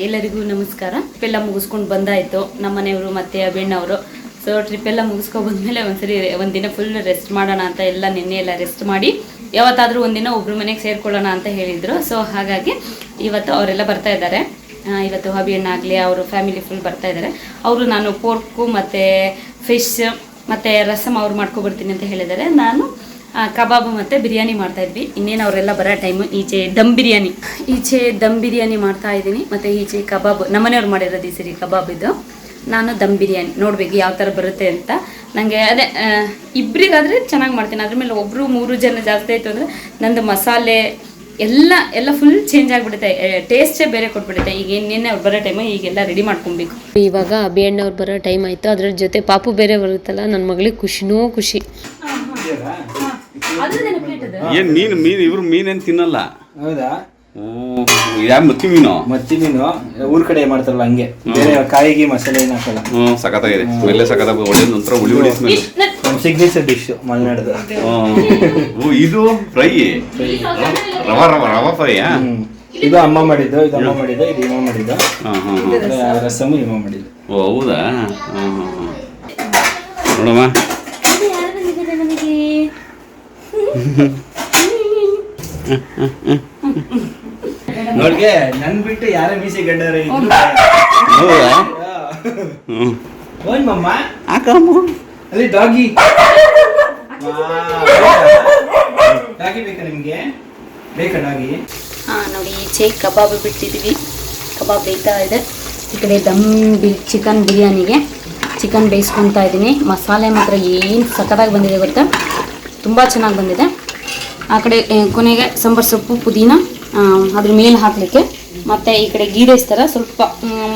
ಎಲ್ಲರಿಗೂ ನಮಸ್ಕಾರ. ಟ್ರಿಪ್ ಎಲ್ಲ ಮುಗಿಸ್ಕೊಂಡು ಬಂದಾಯಿತು ನಮ್ಮ ಮನೆಯವರು ಮತ್ತು ಅಭಿಣ್ಣವರು. ಸೊ ಟ್ರಿಪ್ ಎಲ್ಲ ಮುಗಿಸ್ಕೊಂಡು ಬಂದಮೇಲೆ ಒಂದಿನ ಫುಲ್ ರೆಸ್ಟ್ ಮಾಡೋಣ ಅಂತ ಎಲ್ಲ ನಿನ್ನೆ ಎಲ್ಲ ರೆಸ್ಟ್ ಮಾಡಿ ಯಾವತ್ತಾದರೂ ಒಂದಿನ ಒಬ್ಬರು ಮನೆಗೆ ಸೇರ್ಕೊಳ್ಳೋಣ ಅಂತ ಹೇಳಿದರು. ಸೊ ಹಾಗಾಗಿ ಇವತ್ತು ಅವರೆಲ್ಲ ಬರ್ತಾ ಇದ್ದಾರೆ. ಇವತ್ತು ಅಭಿಣ್ಣಾಗಲಿ ಅವರು ಫ್ಯಾಮಿಲಿ ಫುಲ್ ಬರ್ತಾ ಇದ್ದಾರೆ. ಅವರು ನಾನು ಪೋರ್ಕು ಮತ್ತು ಫಿಶ್ ಮತ್ತು ರಸಮ್ ಅವ್ರು ಮಾಡ್ಕೊಬರ್ತೀನಿ ಅಂತ ಹೇಳಿದ್ದಾರೆ. ನಾನು ಕಬಾಬ್ ಮತ್ತು ಬಿರಿಯಾನಿ ಮಾಡ್ತಾಯಿದ್ವಿ. ಇನ್ನೇನು ಅವರೆಲ್ಲ ಬರೋ ಟೈಮು. ಈಚೆ ದಮ್ ಬಿರಿಯಾನಿ ಮಾಡ್ತಾ ಇದ್ದೀನಿ ಮತ್ತು ಈಚೆ ಕಬಾಬ್ ನಮ್ಮನೆಯವ್ರು ಮಾಡಿರೋದು ಈ ಸರಿ ಕಬಾಬ್ ಇದು. ನಾನು ದಮ್ ಬಿರಿಯಾನಿ ನೋಡಬೇಕು ಯಾವ ಥರ ಬರುತ್ತೆ ಅಂತ. ನನಗೆ ಅದೇ ಇಬ್ಬರಿಗಾದರೆ ಚೆನ್ನಾಗಿ ಮಾಡ್ತೀನಿ. ಅದ್ರ ಮೇಲೆ ಒಬ್ಬರು 3 ಜನ ಜಾಸ್ತಿ ಆಯಿತು ಅಂದರೆ ನಂದು ಮಸಾಲೆ ಎಲ್ಲ ಫುಲ್ ಚೇಂಜ್ ಆಗಿಬಿಡುತ್ತೆ, ಟೇಸ್ಟೇ ಬೇರೆ ಕೊಟ್ಬಿಡುತ್ತೆ. ಈಗ ಇನ್ನೇನೆ ಅವ್ರು ಬರೋ ಟೈಮು ಈಗೆಲ್ಲ ರೆಡಿ ಮಾಡ್ಕೊಬೇಕು. ಇವಾಗ ಅಭಿಣ್ಣವ್ರು ಬರೋ ಟೈಮ್ ಆಯಿತು. ಅದ್ರ ಜೊತೆ ಪಾಪು ಬೇರೆ ಬರುತ್ತಲ್ಲ, ನನ್ನ ಮಗಳಿಗೆ ಖುಷಿನೂ ಖುಷಿ. ಏನ್ ಮೀನು ಇವ್ರು ಮೀನೇನು ತಿನ್ನಲ್ಲ. ಹೌದಾ? ಮತ್ತಿ ಮೀನು ಊರ್ ಕಡೆ ಮಾಡ್ತಾರಲ್ಲ ಹಂಗೆ, ಬೇರೆ ಕಾಯಿಗೆ ಮಸಾಲೆ ಏನು ಹಾಕಲ್ಲ. ಸಖತ್ತಾಗಿದೆ, ಸ್ಮೆಲ್ಲೇ ಸಖತ್ತಾಗ ಒಳ್ಳೆ ಒಂಥರ ಹುಳಿ ಸ್ಮೆಲ್. Signature dish ಮಲೆನಾಡದು. ಇದು ಫ್ರೈ, ರವಾ ಫ್ರೈ. ಇದು ಅಮ್ಮ ಮಾಡಿದ್ದು, ಇದು ಇಮ್ಮ ಮಾಡಿದ್ದು. ರಸಮು ಇಮ್ಮ ಮಾಡಿದ್ದು. ಓ ಹೌದಾ? ನೋಡಮ್ಮ ನೋಡ್ಗೆ ನನ್ ಬಿಟ್ಟು ಯಾರ ಮೀಸೆ ಗಡ್ಡಾರ ಅಲ್ಲಿ ಡಾಗಿ ಬೇಕಾ ನಿಮ್ಗೆ? ಬೇಕಾ ಡಾಗಿ? ನೋಡಿ ಈಚೆ ಕಬಾಬ್ ಬಿಟ್ಟಿದ್ವಿ, ಕಬಾಬ್ ಬೇಯ್ತಾ ಇದೆ. ಈ ಕಡೆ ಚಿಕನ್ ಬಿರಿಯಾನಿಗೆ ಚಿಕನ್ ಬೇಯಿಸ್ಕೊತಾ ಇದ್ದೀನಿ. ಮಸಾಲೆ ಮಾತ್ರ ಏನು ಸಖತ್ತಾಗಿ ಬಂದಿದೆ ಗೊತ್ತಾ, ತುಂಬ ಚೆನ್ನಾಗಿ ಬಂದಿದೆ. ಆ ಕಡೆ ಕೊನೆಗೆ ಸಾಂಬಾರು ಸೊಪ್ಪು ಪುದೀನ ಅದ್ರ ಮೇಲೆ ಹಾಕಲಿಕ್ಕೆ, ಮತ್ತು ಈ ಕಡೆ ಗೀ ರೈಸ್ ಥರ ಸ್ವಲ್ಪ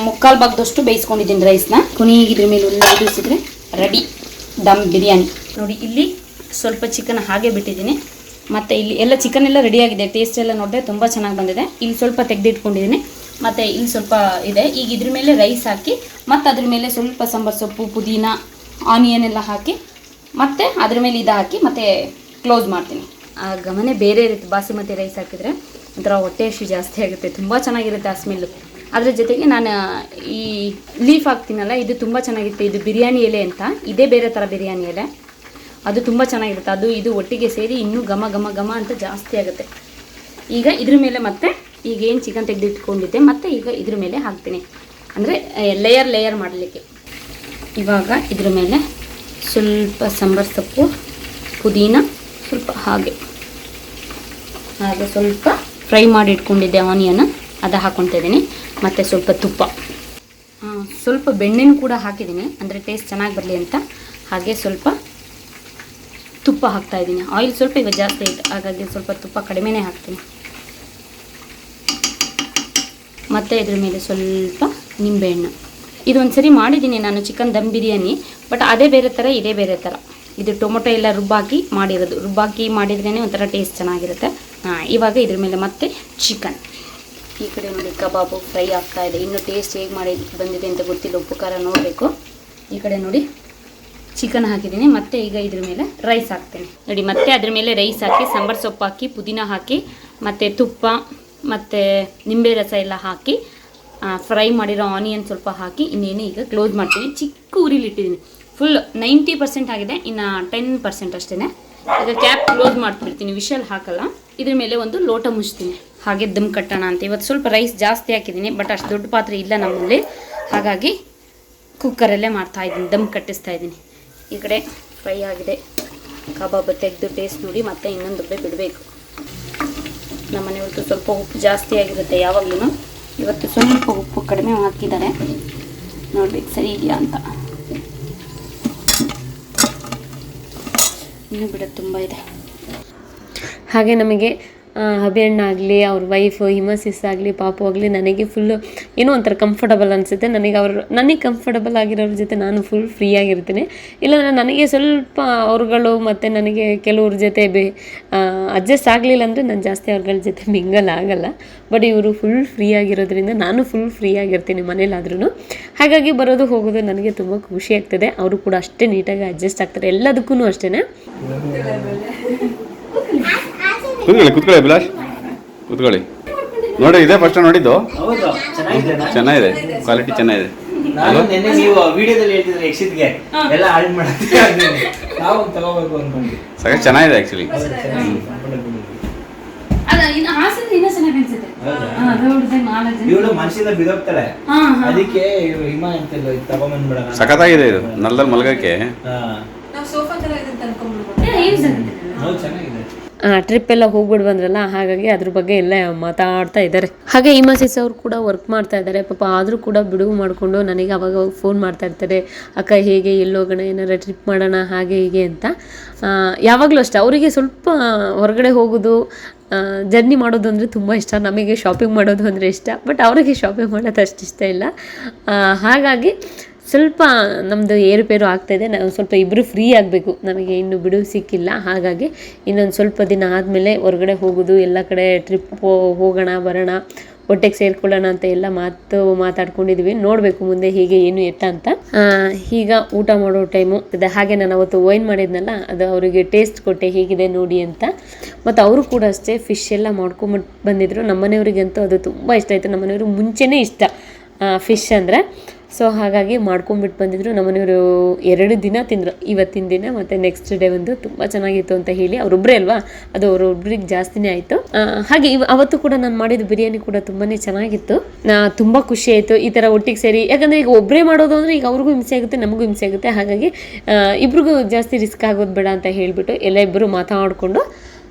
ಮುಕ್ಕಾಲು ಭಾಗದಷ್ಟು ಬೇಯಿಸ್ಕೊಂಡಿದ್ದೀನಿ ರೈಸ್ನ. ಕೊನೆಗೆ ಇದ್ರ ಮೇಲೆ ಉಳಿಸಿದ್ರೆ ರೆಡಿ ದಮ್ ಬಿರಿಯಾನಿ. ನೋಡಿ ಇಲ್ಲಿ ಸ್ವಲ್ಪ ಚಿಕನ್ ಹಾಗೆ ಬಿಟ್ಟಿದ್ದೀನಿ, ಮತ್ತು ಇಲ್ಲಿ ಎಲ್ಲ ಚಿಕನ್ ಎಲ್ಲ ರೆಡಿಯಾಗಿದೆ. ಟೇಸ್ಟ್ ಎಲ್ಲ ನೋಡಿದ್ರೆ ತುಂಬ ಚೆನ್ನಾಗಿ ಬಂದಿದೆ. ಇಲ್ಲಿ ಸ್ವಲ್ಪ ತೆಗೆದಿಟ್ಕೊಂಡಿದ್ದೀನಿ, ಮತ್ತು ಇಲ್ಲಿ ಸ್ವಲ್ಪ ಇದೆ. ಈಗ ಇದ್ರ ಮೇಲೆ ರೈಸ್ ಹಾಕಿ ಮತ್ತು ಅದ್ರ ಮೇಲೆ ಸ್ವಲ್ಪ ಸಾಂಬಾರು ಸೊಪ್ಪು ಪುದೀನ ಆನಿಯನ್ ಎಲ್ಲ ಹಾಕಿ ಮತ್ತು ಅದ್ರ ಮೇಲೆ ಇದು ಹಾಕಿ ಮತ್ತು ಕ್ಲೋಸ್ ಮಾಡ್ತೀನಿ. ಆ ಗಮನೆ ಬೇರೆ ಇರುತ್ತೆ. ಬಾಸುಮತಿ ರೈಸ್ ಹಾಕಿದರೆ ಒಂಥರ ಹೊಟ್ಟೆ ಹಸಿ ಜಾಸ್ತಿ ಆಗುತ್ತೆ, ತುಂಬ ಚೆನ್ನಾಗಿರುತ್ತೆ ಆ ಸ್ಮೆಲ್ಲು. ಅದ್ರ ಜೊತೆಗೆ ನಾನು ಈ ಲೀಫ್ ಹಾಕ್ತೀನಲ್ಲ, ಇದು ತುಂಬ ಚೆನ್ನಾಗಿರುತ್ತೆ. ಇದು ಬಿರಿಯಾನಿ ಎಲೆ ಅಂತ, ಇದೇ ಬೇರೆ ಥರ ಬಿರಿಯಾನಿ ಎಲೆ, ಅದು ತುಂಬ ಚೆನ್ನಾಗಿರುತ್ತೆ. ಅದು ಇದು ಒಟ್ಟಿಗೆ ಸೇರಿ ಇನ್ನೂ ಘಮ ಘಮ ಘಮ ಅಂತ ಜಾಸ್ತಿ ಆಗುತ್ತೆ. ಈಗ ಇದ್ರ ಮೇಲೆ ಮತ್ತೆ ಈಗೇನು ಚಿಕನ್ ತೆಗೆದಿಟ್ಕೊಂಡಿದ್ದೆ ಮತ್ತು ಈಗ ಇದ್ರ ಮೇಲೆ ಹಾಕ್ತೀನಿ, ಅಂದರೆ ಲೇಯರ್ ಮಾಡಲಿಕ್ಕೆ. ಇವಾಗ ಇದ್ರ ಮೇಲೆ ಸ್ವಲ್ಪ ಸಾಂಬಾರು ಸೊಪ್ಪು ಪುದೀನ ಸ್ವಲ್ಪ ಹಾಗೆ ಸ್ವಲ್ಪ ಫ್ರೈ ಮಾಡಿ ಇಟ್ಕೊಂಡಿದ್ದೆ ಆನಿಯನ್, ಅದು ಹಾಕ್ಕೊತಾ ಇದ್ದೀನಿ. ಮತ್ತು ಸ್ವಲ್ಪ ತುಪ್ಪ, ಸ್ವಲ್ಪ ಬೆಣ್ಣೆನೂ ಕೂಡ ಹಾಕಿದ್ದೀನಿ, ಅಂದರೆ ಟೇಸ್ಟ್ ಚೆನ್ನಾಗಿ ಬರಲಿ ಅಂತ. ಹಾಗೆ ಸ್ವಲ್ಪ ತುಪ್ಪ ಹಾಕ್ತಾಯಿದ್ದೀನಿ. ಆಯಿಲ್ ಸ್ವಲ್ಪ ಇವಾಗ ಜಾಸ್ತಿ ಆಯಿತು, ಹಾಗಾಗಿ ಸ್ವಲ್ಪ ತುಪ್ಪ ಕಡಿಮೆನೇ ಹಾಕ್ತೀನಿ. ಮತ್ತು ಇದ್ರ ಮೇಲೆ ಸ್ವಲ್ಪ ನಿಂಬೆಹಣ್ಣು. ಇದೊಂದು ಸರಿ ಮಾಡಿದ್ದೀನಿ ನಾನು ಚಿಕನ್ ದಮ್ ಬಿರಿಯಾನಿ, ಬಟ್ ಅದೇ ಬೇರೆ ಥರ ಇದೇ ಬೇರೆ ಥರ. ಇದು ಟೊಮೊಟೊ ಎಲ್ಲ ರುಬ್ಬಾಕಿ ಮಾಡಿರೋದು, ರುಬ್ಬಾಕಿ ಮಾಡಿದ್ರೇ ಒಂಥರ ಟೇಸ್ಟ್ ಚೆನ್ನಾಗಿರುತ್ತೆ. ಇವಾಗ ಇದ್ರ ಮೇಲೆ ಮತ್ತೆ ಚಿಕನ್. ಈ ಕಡೆ ನೋಡಿ ಕಬಾಬು ಫ್ರೈ ಆಗ್ತಾಯಿದೆ. ಇನ್ನು ಟೇಸ್ಟ್ ಹೇಗೆ ಬಂದಿದೆ ಅಂತ ಗೊತ್ತಿಲ್ಲ, ಉಪ್ಪು ಖಾರ ನೋಡಬೇಕು. ಈ ಕಡೆ ನೋಡಿ ಚಿಕನ್ ಹಾಕಿದ್ದೀನಿ, ಮತ್ತು ಈಗ ಇದ್ರ ಮೇಲೆ ರೈಸ್ ಹಾಕ್ತೀನಿ ನೋಡಿ. ಮತ್ತೆ ಅದ್ರ ಮೇಲೆ ರೈಸ್ ಹಾಕಿ ಸಾಂಬಾರು ಸೊಪ್ಪು ಹಾಕಿ ಪುದೀನ ಹಾಕಿ ಮತ್ತು ತುಪ್ಪ ಮತ್ತು ನಿಂಬೆ ರಸ ಎಲ್ಲ ಹಾಕಿ ಫ್ರೈ ಮಾಡಿರೋ ಆನಿಯನ್ ಸ್ವಲ್ಪ ಹಾಕಿ ಇನ್ನೇನು ಈಗ ಕ್ಲೋಸ್ ಮಾಡ್ತೀನಿ. ಚಿಕ್ಕ ಉರಿಲಿಟ್ಟಿದ್ದೀನಿ. ಫುಲ್ 90% ಆಗಿದೆ, ಇನ್ನು 10% ಅಷ್ಟೇ. ಈಗ ಕ್ಯಾಪ್ ಕ್ಲೋಸ್ ಮಾಡಿಬಿಡ್ತೀನಿ, ವಿಷಲ್ ಹಾಕಲ್ಲ. ಇದ್ರ ಮೇಲೆ ಒಂದು ಲೋಟ ಮುಚ್ತೀನಿ, ಹಾಗೆ ದಮ್ ಕಟ್ಟೋಣ ಅಂತ. ಇವತ್ತು ಸ್ವಲ್ಪ ರೈಸ್ ಜಾಸ್ತಿ ಹಾಕಿದ್ದೀನಿ, ಬಟ್ ಅಷ್ಟು ದೊಡ್ಡ ಪಾತ್ರೆ ಇಲ್ಲ ನಮ್ಮಲ್ಲಿ, ಹಾಗಾಗಿ ಕುಕ್ಕರಲ್ಲೇ ಮಾಡ್ತಾಯಿದ್ದೀನಿ, ದಮ್ ಕಟ್ಟಿಸ್ತಾ ಇದ್ದೀನಿ. ಈ ಕಡೆ ಫ್ರೈ ಆಗಿದೆ ಕಬಾಬ್, ತೆಗೆದು ಟೇಸ್ಟ್ ನೋಡಿ ಮತ್ತೆ ಇನ್ನೊಂದು ಡಬ್ಬೆ ಬಿಡಬೇಕು. ನಮ್ಮ ಮನೆಯವ್ರದ್ದು ಸ್ವಲ್ಪ ಉಪ್ಪು ಜಾಸ್ತಿ ಆಗಿರುತ್ತೆ ಯಾವಾಗಲೂ. ಇವತ್ತು ಸ್ವಲ್ಪ ಉಪ್ಪು ಕಡಿಮೆ ಹಾಕಿದ್ದಾರೆ, ನೋಡ್ಬೇಕು ಸರಿ ಇದೆಯಾ ಅಂತ. ಇನ್ನೂ ಬಿಡೋದು ತುಂಬ ಇದೆ. ಹಾಗೆ ನಮಗೆ ಅಭಿಣ್ಣ ಆಗಲಿ ಅವ್ರ ವೈಫು ಹಿಮಸಿಸ್ ಆಗಲಿ ಪಾಪು ಆಗಲಿ ನನಗೆ ಫುಲ್ಲು ಏನೋ ಒಂಥರ ಕಂಫರ್ಟಬಲ್ ಅನಿಸುತ್ತೆ. ನನಗೆ ಕಂಫರ್ಟಬಲ್ ಆಗಿರೋರ ಜೊತೆ ನಾನು ಫುಲ್ ಫ್ರೀ ಆಗಿರ್ತೀನಿ. ಇಲ್ಲಾಂದರೆ ನನಗೆ ಸ್ವಲ್ಪ ಅವ್ರುಗಳು ಮತ್ತು ನನಗೆ ಕೆಲವ್ರ ಜೊತೆ ಅಡ್ಜಸ್ಟ್ ಆಗಲಿಲ್ಲ ಅಂದರೆ ನಾನು ಜಾಸ್ತಿ ಅವ್ರಗಳ ಜೊತೆ ಮಿಂಗಲ್ ಆಗಲ್ಲ. ಬಟ್ ಇವರು ಫುಲ್ ಫ್ರೀ ಆಗಿರೋದ್ರಿಂದ ನಾನು ಫುಲ್ ಫ್ರೀ ಆಗಿರ್ತೀನಿ ಮನೇಲಾದ್ರೂ. ಹಾಗಾಗಿ ಬರೋದು ಹೋಗೋದು ನನಗೆ ತುಂಬ ಖುಷಿ ಆಗ್ತದೆ. ಅವರು ಕೂಡ ಅಷ್ಟೇ ನೀಟಾಗಿ ಅಡ್ಜಸ್ಟ್ ಆಗ್ತಾರೆ ಎಲ್ಲದಕ್ಕೂ ಅಷ್ಟೇ. ಕೂತ್ಕೊಳ್ಳಿ ಅಭಿಲಾಷ್, ಕೂತ್ಕೊಳ್ಳಿ. ನೋಡಿ ಇದೆ ಫಸ್ಟ್ ನೋಡಿದ್ದು. ಹೌದು ಚೆನ್ನಾಗಿದೆ. ಚೆನ್ನಾಗಿದೆ, ಕ್ವಾಲಿಟಿ ಚೆನ್ನಾಗಿದೆ. ನಾನು ನೆನ್ನೆ ನೀವು ವಿಡಿಯೋದಲ್ಲಿ ಹೇಳ್ತಿದ್ರೆ ಎಕ್ಸಿಟ್ಗೆ ಎಲ್ಲ ಹಾಳು ಮಾಡ್ತೀವಿ, ನಾವು ತಗೋಬೇಕು ಅನ್ಕೊಂಡ್ವಿ. ಸಾಕಷ್ಟು ಚೆನ್ನಾಗಿದೆ ಆಕ್ಚುಲಿ. ಇವಳು ಮನಸ್ಸಿಂದ ಬಿದೋಗ್ತಾಳೆ, ಅದಕ್ಕೆ ಹಿಮ ಅಂತೆಲ್ಲ ತಗೊಂಡ್ಬಿಡ. ಸಖತ್ತಾಗಿದೆ ಇದು, ನಲ್ಲಲ್ಲಿ ಮಲಗಕ್ಕೆ. ಚೆನ್ನಾಗಿದೆ. ಟ್ರಿಪ್ ಎಲ್ಲ ಹೋಗ್ಬಿಟ್ಟು ಬಂದ್ರಲ್ಲ, ಹಾಗಾಗಿ ಅದ್ರ ಬಗ್ಗೆ ಎಲ್ಲ ಮಾತಾಡ್ತಾ ಇದ್ದಾರೆ. ಹಾಗೆ ಹಿಮಾಸಿಸ್ ಅವರು ಕೂಡ ವರ್ಕ್ ಮಾಡ್ತಾ ಇದ್ದಾರೆ ಪಾಪ. ಆದರೂ ಕೂಡ ಬಿಡುವು ಮಾಡಿಕೊಂಡು ನನಗೆ ಅವಾಗ ಫೋನ್ ಮಾಡ್ತಾ ಇರ್ತಾರೆ, ಅಕ್ಕ ಹೇಗೆ ಎಲ್ಲೋಗೋಣ, ಏನಾರ ಟ್ರಿಪ್ ಮಾಡೋಣ ಹಾಗೆ ಹೀಗೆ ಅಂತ. ಯಾವಾಗಲೂ ಅಷ್ಟೇ ಅವರಿಗೆ ಸ್ವಲ್ಪ ಹೊರಗಡೆ ಹೋಗೋದು, ಜರ್ನಿ ಮಾಡೋದು ಅಂದರೆ ತುಂಬ ಇಷ್ಟ. ನಮಗೆ ಶಾಪಿಂಗ್ ಮಾಡೋದು ಅಂದರೆ ಇಷ್ಟ, ಬಟ್ ಅವರಿಗೆ ಶಾಪಿಂಗ್ ಮಾಡೋದು ಅಷ್ಟು ಇಷ್ಟ ಇಲ್ಲ. ಹಾಗಾಗಿ ಸ್ವಲ್ಪ ನಮ್ಮದು ಏರುಪೇರು ಆಗ್ತಾಯಿದೆ. ನಾವು ಸ್ವಲ್ಪ ಇಬ್ಬರು ಫ್ರೀ ಆಗಬೇಕು, ನಮಗೆ ಇನ್ನೂ ಬಿಡುವು ಸಿಕ್ಕಿಲ್ಲ. ಹಾಗಾಗಿ ಇನ್ನೊಂದು ಸ್ವಲ್ಪ ದಿನ ಆದಮೇಲೆ ಹೊರಗಡೆ ಹೋಗೋದು, ಎಲ್ಲ ಕಡೆ ಟ್ರಿಪ್ ಹೋಗೋಣ ಬರೋಣ, ಒಟ್ಟಿಗೆ ಸೇರ್ಕೊಳ್ಳೋಣ ಅಂತ ಎಲ್ಲ ಮಾತಾಡ್ಕೊಂಡಿದ್ವಿ. ನೋಡಬೇಕು ಮುಂದೆ ಹೀಗೆ ಏನು ಎತ್ತ ಅಂತ. ಈಗ ಊಟ ಮಾಡೋ ಟೈಮು ಇದೆ. ಹಾಗೆ ನಾನು ಅವತ್ತು ವೈನ್ ಮಾಡಿದ್ನಲ್ಲ, ಅದು ಅವರಿಗೆ ಟೇಸ್ಟ್ ಕೊಟ್ಟೆ ಹೇಗಿದೆ ನೋಡಿ ಅಂತ. ಮತ್ತು ಅವರು ಕೂಡ ಅಷ್ಟೇ ಫಿಶ್ ಎಲ್ಲ ಮಾಡ್ಕೊಂಬಿಟ್ಟು ಬಂದಿದ್ರು. ನಮ್ಮನೆಯವರಿಗಂತೂ ಅದು ತುಂಬ ಇಷ್ಟ ಆಯಿತು. ನಮ್ಮನೆಯವ್ರಿಗೆ ಮುಂಚೆನೇ ಇಷ್ಟ ಫಿಶ್ ಅಂದರೆ. ಸೊ ಹಾಗಾಗಿ ಮಾಡ್ಕೊಂಬಿಟ್ಟು ಬಂದಿದ್ರು. ನಮ್ಮನೆಯವರು 2 ದಿನ ತಿಂದರು, ಇವತ್ತಿನ ದಿನ ಮತ್ತು ನೆಕ್ಸ್ಟ್ ಡೇ ಒಂದು. ತುಂಬ ಚೆನ್ನಾಗಿತ್ತು ಅಂತ ಹೇಳಿ, ಅವರೊಬ್ಬರೇ ಅಲ್ವಾ, ಅದು ಅವರೊಬ್ರಿಗೆ ಜಾಸ್ತಿನೇ ಆಯಿತು. ಹಾಗೆ ಅವತ್ತು ಕೂಡ ನಾನು ಮಾಡಿದ ಬಿರಿಯಾನಿ ಕೂಡ ತುಂಬಾ ಚೆನ್ನಾಗಿತ್ತು. ತುಂಬ ಖುಷಿ ಆಯಿತು ಈ ಥರ ಒಟ್ಟಿಗೆ ಸೇರಿ. ಯಾಕಂದರೆ ಈಗ ಒಬ್ಬರೇ ಮಾಡೋದು ಅಂದರೆ ಈಗ ಅವ್ರಿಗೂ ಹಿಂಸೆ ಆಗುತ್ತೆ, ನಮಗೂ ಹಿಂಸೆ ಆಗುತ್ತೆ. ಹಾಗಾಗಿ ಇಬ್ರಿಗೂ ಜಾಸ್ತಿ ರಿಸ್ಕ್ ಆಗೋದು ಬೇಡ ಅಂತ ಹೇಳಿಬಿಟ್ಟು ಎಲ್ಲ ಇಬ್ಬರು ಮಾತಾಡಿಕೊಂಡು,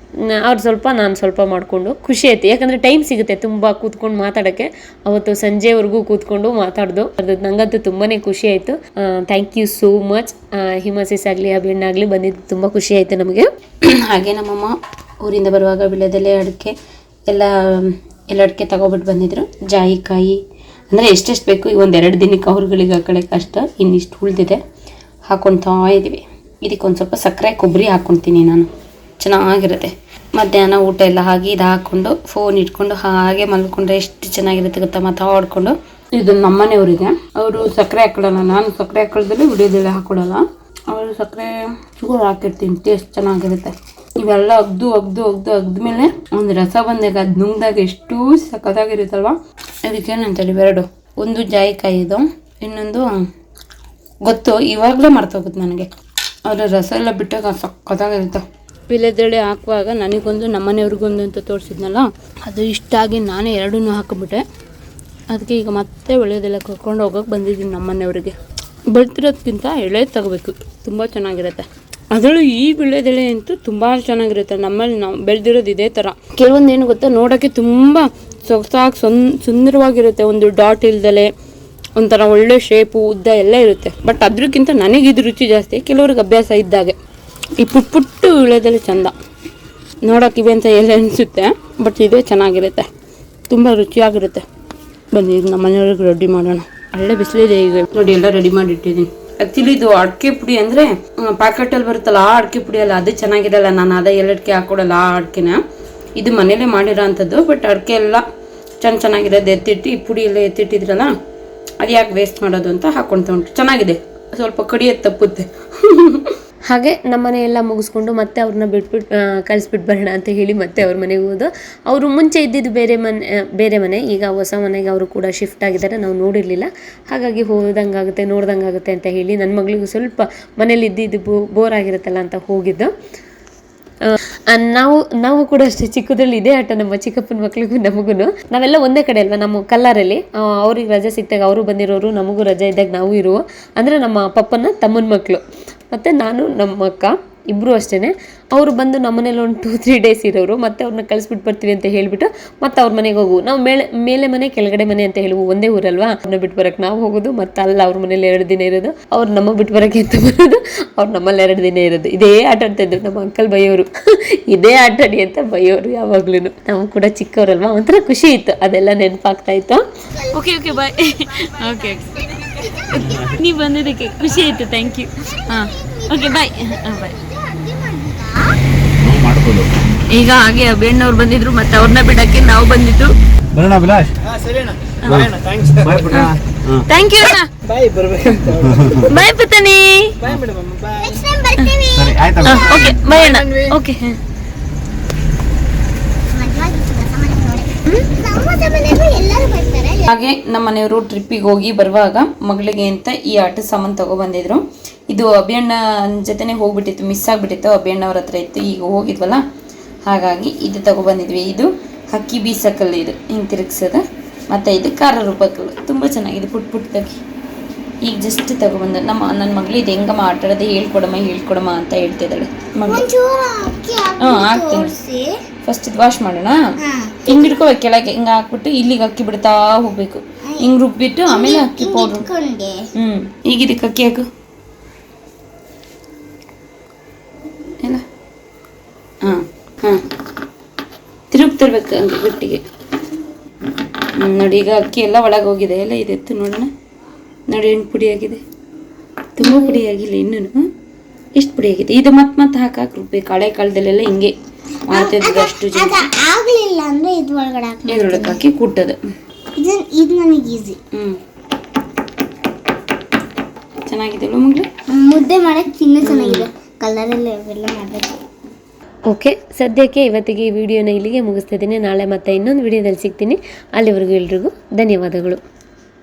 ಅವ್ರು ಸ್ವಲ್ಪ ನಾನು ಸ್ವಲ್ಪ ಮಾಡಿಕೊಂಡು ಖುಷಿ ಆಯ್ತು. ಯಾಕಂದರೆ ಟೈಮ್ ಸಿಗುತ್ತೆ ತುಂಬ ಕೂತ್ಕೊಂಡು ಮಾತಾಡೋಕ್ಕೆ. ಅವತ್ತು ಸಂಜೆವರೆಗೂ ಕೂತ್ಕೊಂಡು ಮಾತಾಡ್ದು, ಅದು ನನಗಂತೂ ತುಂಬಾ ಖುಷಿ ಆಯಿತು. Thank you so much. ಹಿಮಾಸಿಸ್ ಆಗಲಿ ಅಭಿಣ್ಣಾಗಲಿ ಬಂದಿದ್ದು ತುಂಬ ಖುಷಿ ಆಯಿತು ನಮಗೆ. ಹಾಗೆ ನಮ್ಮಮ್ಮ ಊರಿಂದ ಬರುವಾಗ ವಿಳ್ಯದೆಲೆ ಅಡಿಕೆ ಎಲ್ಲ ಅಡಿಕೆ ತಗೊಬಿಟ್ಟು ಬಂದಿದ್ರು. ಜಾಯಿಕಾಯಿ ಅಂದರೆ ಎಷ್ಟೆಷ್ಟು ಬೇಕು, ಈ 1-2 ದಿನಕ್ಕೆ ಅವ್ರುಗಳಿಗೆ ಹಾಕೊಳ್ಳೋಕೆ ಅಷ್ಟು, ಇನ್ನಿಷ್ಟು ಉಳಿದಿದೆ ಹಾಕ್ಕೊಳ್ತಾ ಇದ್ದೀವಿ. ಇದಕ್ಕೊಂದು ಸ್ವಲ್ಪ ಸಕ್ಕರೆ ಕೊಬ್ಬರಿ ಹಾಕ್ಕೊಳ್ತೀನಿ ನಾನು, ಚೆನ್ನಾಗಿರುತ್ತೆ. ಮಧ್ಯಾಹ್ನ ಊಟ ಎಲ್ಲ ಆಗಿ ಇದು ಹಾಕ್ಕೊಂಡು ಫೋನ್ ಇಟ್ಕೊಂಡು ಹಾಗೆ ಮಲ್ಕೊಂಡ್ರೆ ಎಷ್ಟು ಚೆನ್ನಾಗಿರುತ್ತೆ ಗೊತ್ತಾ, ಮಾತಾಡ್ಕೊಂಡು. ಇದು ನಮ್ಮನೆಯವರಿಗೆ, ಅವರು ಸಕ್ಕರೆ ಹಾಕೊಳ್ಳಲ್ಲ, ನಾನು ಸಕ್ಕರೆ ಹಾಕೊಳ್ಳೋದ್ರಲ್ಲಿ ವಿಡಿಯೋದೆಲ್ಲ ಹಾಕೊಳ್ಳಲ್ಲ. ಅವರು ಸಕ್ಕರೆ ಶುಗರ್ ಹಾಕಿರ್ತೀನಿ, ಟೇಸ್ಟ್ ಚೆನ್ನಾಗಿರುತ್ತೆ. ಇವೆಲ್ಲ ಅಗ್ದ್ಮೇಲೆ ಒಂದು ರಸ ಬಂದಾಗ ಅದು ನುಂಗ್ದಾಗ ಎಷ್ಟು ಸಖತ್ತಾಗಿರುತ್ತಲ್ವ. ಅದಕ್ಕೇನಂತೇಳಿ 2, ಒಂದು ಜಾಯಿಕಾಯಿ, ಇದು ಇನ್ನೊಂದು ಗೊತ್ತು, ಇವಾಗಲೇ ಮರ್ತೋಗುತ್ತೆ ನನಗೆ. ಅದರ ರಸ ಎಲ್ಲ ಬಿಟ್ಟಾಗ ಸಖತ್ತಾಗಿರುತ್ತೆ. ವಿಳ್ಯದೆಲೆ ಹಾಕುವಾಗ ನನಗೊಂದು ನಮ್ಮನೆಯವ್ರಿಗೊಂದು ಅಂತ ತೋರಿಸಿದ್ನಲ್ಲ, ಅದು ಇಷ್ಟ ಆಗಿ ನಾನೇ 2 ಹಾಕಿಬಿಟ್ಟೆ. ಅದಕ್ಕೆ ಈಗ ಮತ್ತೆ ವಿಳ್ಯದೆಲೆ ಕರ್ಕೊಂಡು ಹೋಗೋಕೆ ಬಂದಿದ್ದೀನಿ ನಮ್ಮನೆಯವರಿಗೆ. ಬೆಳ್ತಿರೋದಕ್ಕಿಂತ ಎಳೆ ತಗೋಬೇಕು, ತುಂಬ ಚೆನ್ನಾಗಿರುತ್ತೆ. ಅದರಲ್ಲೂ ಈ ವಿಳ್ಯದೆಲೆ ಅಂತೂ ತುಂಬ ಚೆನ್ನಾಗಿರುತ್ತೆ. ನಮ್ಮಲ್ಲಿ ನಾವು ಬೆಳೆದಿರೋದು ಇದೇ ಥರ. ಕೆಲವೊಂದು ಏನು ಗೊತ್ತಾ, ನೋಡೋಕ್ಕೆ ತುಂಬ ಸೊಗಸಾಗಿ ಸುಂದರವಾಗಿರುತ್ತೆ, ಒಂದು ಡಾಟ್ ಇಲ್ದಲೆ ಒಂಥರ ಒಳ್ಳೆ ಶೇಪು ಉದ್ದ ಎಲ್ಲ ಇರುತ್ತೆ. ಬಟ್ ಅದಕ್ಕಿಂತ ನನಗಿದು ರುಚಿ ಜಾಸ್ತಿ, ಕೆಲವ್ರಿಗೆ ಅಭ್ಯಾಸ ಇದ್ದಾಗೆ. ಈ ಪುಟ್ಟು ವಿಳ್ಯದೆಲೆ ಚಂದ ನೋಡೋಕೆ, ಇವೆ ಅಂತ ಎಲ್ಲ ಅನಿಸುತ್ತೆ, ಬಟ್ ಇದೇ ಚೆನ್ನಾಗಿರುತ್ತೆ, ತುಂಬ ರುಚಿಯಾಗಿರುತ್ತೆ. ಬನ್ನಿ ಈಗ ನಮ್ಮ ಮನೆಯವ್ರಿಗೆ ರೆಡಿ ಮಾಡೋಣ. ಒಳ್ಳೆ ಬಿಸಿಲಿದೆ ಈಗ ನೋಡಿ, ಎಲ್ಲ ರೆಡಿ ಮಾಡಿ ಇಟ್ಟಿದ್ದೀನಿ. ಆ್ಯಕ್ಚುಲಿ ಇದು ಅಡಿಕೆ ಪುಡಿ ಅಂದರೆ ಪ್ಯಾಕೆಟಲ್ಲಿ ಬರುತ್ತಲ್ಲ, ಆ ಅಡಿಕೆ ಪುಡಿ ಅಲ್ಲ, ಅದು ಚೆನ್ನಾಗಿರಲ್ಲ. ನಾನು ಅದೇ ಎಲ್ಲಡಿಕೆ ಹಾಕ್ಕೊಡಲ್ಲ ಆ ಅಡಿಕೆನ, ಇದು ಮನೇಲೇ ಮಾಡಿರೋ ಅಂಥದ್ದು. ಬಟ್ ಅಡಿಕೆ ಎಲ್ಲ ಚೆನ್ನಾಗಿರೋದು ಎತ್ತಿಟ್ಟು, ಈ ಪುಡಿ ಎಲ್ಲ ಎತ್ತಿಟ್ಟಿದ್ರಲ್ಲ, ಅದು ಯಾಕೆ ವೇಸ್ಟ್ ಮಾಡೋದು ಅಂತ ಹಾಕ್ಕೊಳ್ತಾ ಉಂಟು. ಚೆನ್ನಾಗಿದೆ, ಸ್ವಲ್ಪ ಕಡಿಯೋದು ತಪ್ಪುತ್ತೆ. ಹಾಗೆ ನಮ್ಮನೆ ಎಲ್ಲ ಮುಗಿಸ್ಕೊಂಡು ಮತ್ತೆ ಅವ್ರನ್ನ ಕಳಿಸ್ಬಿಟ್ಟು ಬರೋಣ ಅಂತ ಹೇಳಿ ಮತ್ತೆ ಅವ್ರ ಮನೆಗೆ ಹೋದು. ಅವರು ಮುಂಚೆ ಇದ್ದಿದ್ದು ಬೇರೆ ಮನೆ, ಈಗ ಹೊಸ ಮನೆಗೆ ಅವರು ಕೂಡ ಶಿಫ್ಟ್ ಆಗಿದ್ದಾರೆ. ನಾವು ನೋಡಿರಲಿಲ್ಲ, ಹಾಗಾಗಿ ಹೋದಂಗಾಗುತ್ತೆ ನೋಡ್ದಂಗಾಗುತ್ತೆ ಅಂತ ಹೇಳಿ ನನ್ನ ಮಗಳಿಗೂ ಸ್ವಲ್ಪ ಮನೇಲಿ ಇದ್ದಿದ್ದು ಬೋರ್ ಆಗಿರುತ್ತಲ್ಲ ಅಂತ ಹೋಗಿದ್ದು. ನಾವು ಕೂಡ ಅಷ್ಟೇ, ಚಿಕ್ಕದ್ರಲ್ಲಿ ಇದೇ ಆಟ ನಮ್ಮ ಚಿಕ್ಕಪ್ಪನ ಮಕ್ಳಿಗೂ ನಮಗೂ. ನಾವೆಲ್ಲ ಒಂದೇ ಕಡೆ ಅಲ್ವಾ, ನಮ್ಮ ಕಲ್ಲಾರಲ್ಲಿ. ಅವ್ರಿಗೆ ರಜೆ ಸಿಕ್ತಾಗ ಅವರು ಬಂದಿರೋರು, ನಮಗೂ ರಜೆ ಇದ್ದಾಗ ನಾವು ಇರುವ, ಅಂದರೆ ನಮ್ಮ ಪಪ್ಪನ ತಮ್ಮನ ಮಕ್ಕಳು. ಮತ್ತು ನಾನು ನಮ್ಮ ಅಕ್ಕ ಇಬ್ಬರು ಅಷ್ಟೇ. ಅವರು ಬಂದು ನಮ್ಮನೇಲಿ ಒಂದು 2-3 ಡೇಸ್ ಇರೋರು. ಮತ್ತೆ ಅವ್ರನ್ನ ಕಳಿಸ್ಬಿಟ್ಟು ಬರ್ತೀವಿ ಅಂತ ಹೇಳಿಬಿಟ್ಟು ಮತ್ತೆ ಅವ್ರ ಮನೆಗೆ ಹೋಗು. ನಾವು ಮೇಲೆ ಮನೆ ಕೆಳಗಡೆ ಮನೆ ಅಂತ ಹೇಳುವು, ಒಂದೇ ಊರಲ್ವಾ. ಅವ್ರನ್ನ ಬಿಟ್ಟು ಬರೋಕ್ಕೆ ನಾವು ಹೋಗೋದು, ಮತ್ತೆ ಅಲ್ಲ ಅವ್ರ ಮನೇಲಿ 2 ದಿನ ಇರೋದು, ಅವ್ರು ನಮಗೆ ಬಿಟ್ಟು ಬರೋಕ್ಕೆ ಅಂತ ಬರೋದು, ಅವ್ರು ನಮ್ಮಲ್ಲಿ 2 ದಿನ ಇರೋದು. ಇದೇ ಆಟ ಆಡ್ತಾಯಿದ್ರು. ನಮ್ಮ ಅಂಕಲ್ ಬೈಯೋರು, ಇದೇ ಆಟ ಆಡಿ ಅಂತ ಬೈಯೋರು ಯಾವಾಗ್ಲೂ. ನಾವು ಕೂಡ ಚಿಕ್ಕವರಲ್ವಾ, ಒಂಥರ ಖುಷಿ ಇತ್ತು, ಅದೆಲ್ಲ ನೆನಪಾಗ್ತಾ ಇತ್ತು. Okay bye. ಓಕೆ ನೀವು ಬಂದಿದ್ದಕ್ಕೆ ಖುಷಿ ಆಯಿತು, ಥ್ಯಾಂಕ್ ಯು. ಹಾಂ ಓಕೆ ಬಾಯ್. ಬಾಯ್. ಈಗ ಹಾಗೆ ಅಭಿಣ್ಣವ್ರು ಬಂದಿದ್ರು, ಮತ್ತೆ ಅವ್ರನ್ನ ಬಿಡಕ್ಕೆ ನಾವು ಬಂದಿದ್ದು. Thank you. ಬಾಯ್ ಪುತ್ತನಿ. ಓಕೆ ಬಾಯ್ ಅಣ್ಣ. ಓಕೆ ಹಾಗೆ ನಮ್ಮ ಮನೆಯವರು ಟ್ರಿಪ್ಪಿಗೆ ಹೋಗಿ ಬರುವಾಗ ಮಗಳಿಗೆ ಅಂತ ಈ ಆಟ ಸಾಮಾನು ತಗೊಬಂದಿದ್ರು. ಇದು ಅಭಿಯಣ್ಣ ಜೊತೆನೆ ಹೋಗ್ಬಿಟ್ಟಿತ್ತು, ಮಿಸ್ ಆಗಿಬಿಟ್ಟಿತ್ತು. ಅಭಿಯಣ್ಣವ್ರ ಹತ್ರ ಇತ್ತು, ಈಗ ಹೋಗಿದ್ವಲ್ಲ ಹಾಗಾಗಿ ಇದು ತಗೊಬಂದಿದ್ವಿ. ಇದು ಹಕ್ಕಿ ಬೀಸಕಲ್ಲು, ಇದು ಹಿಂಗೆ ತಿರುಗಿಸೋದು. ಮತ್ತು ಇದು ಖಾರ ರೂಪಕಲ್ಲು, ತುಂಬ ಚೆನ್ನಾಗಿದೆ ಪುಟ್ಟದಾಗಿ. ಈಗ ಜಸ್ಟ್ ತಗೊಬಂದ ನನ್ನ ಮಗಳು ಇದು ಹೆಂಗಮ್ಮ ಆಟಾಡೋದು ಹೇಳ್ಕೊಡಮ್ಮ ಅಂತ ಹೇಳ್ತಿದ್ದಾಳೆ ಮಗಳು. ಹಾಕ್ತೀನಿ. ಫಸ್ಟ್ ಇದು ವಾಶ್ ಮಾಡೋಣ. ಹಿಂಗೆ ಹಿಡ್ಕೋ ಕೆಳಗೆ ಹಿಂಗೆ ಹಾಕ್ಬಿಟ್ಟು ಇಲ್ಲಿಗೆ ಅಕ್ಕಿ ಬಿಡ್ತಾ ಹೋಗ್ಬೇಕು. ಹಿಂಗೆ ರುಬ್ಬಿಟ್ಟು ಆಮೇಲೆ ಅಕ್ಕಿ ಪೌಡ್ರು. ಈಗ ಇದಕ್ಕೆ ಅಕ್ಕಿ ಹಾಕು ಎಲ್ಲ. ತಿರುಗ್ತಿರ್ಬೇಕು ಹಂಗೆ ಗಟ್ಟಿಗೆ. ನೋಡಿ ಈಗ ಅಕ್ಕಿ ಎಲ್ಲ ಒಳಗೆ ಹೋಗಿದೆ. ಎಲ್ಲ ಇದೆತ್ತು ನೋಡೋಣ. ನೋಡಿ ಹೆಂಗೆ ಪುಡಿ ಆಗಿದೆ, ತುಂಬ ಪುಡಿ ಆಗಿಲ್ಲ ಇನ್ನೂ. ಎಷ್ಟು ಪುಡಿ ಆಗಿದೆ ಇದು. ಮತ್ತೆ ಹಾಕಿ ರುಬ್ಬೇಕು. ಹಳೆ ಕಾಲದಲ್ಲೆಲ್ಲ ಹಿಂಗೆ ಮಾಡ್ತಿದ್ರು ಅಷ್ಟು ಜನ. ಇದ್ರೊಳಗೆ ಹಾಕಿ ಕುಟ್ಟೋದು. ಇದು ನನಗೆ ಈಸಿ. ಚೆನ್ನಾಗಿದೆ ಮಗಳು. ಮುದ್ದೆ ಮಾಡಕ್ಕೆ ಇನ್ನೂ ಚೆನ್ನಾಗಿದೆ. ಕಲರೆಲ್ಲ ಇವೆಲ್ಲ ಮಾಡಬೇಕು. ಓಕೆ, ಸದ್ಯಕ್ಕೆ ಇವತ್ತಿಗೆ ಈ ವಿಡಿಯೋನ ಇಲ್ಲಿಗೆ ಮುಗಿಸ್ತಿದ್ದೀನಿ. ನಾಳೆ ಮತ್ತೆ ಇನ್ನೊಂದು ವಿಡಿಯೋದಲ್ಲಿ ಸಿಗ್ತೀನಿ. ಅಲ್ಲಿವರೆಗೂ ಎಲ್ರಿಗೂ ಧನ್ಯವಾದಗಳು.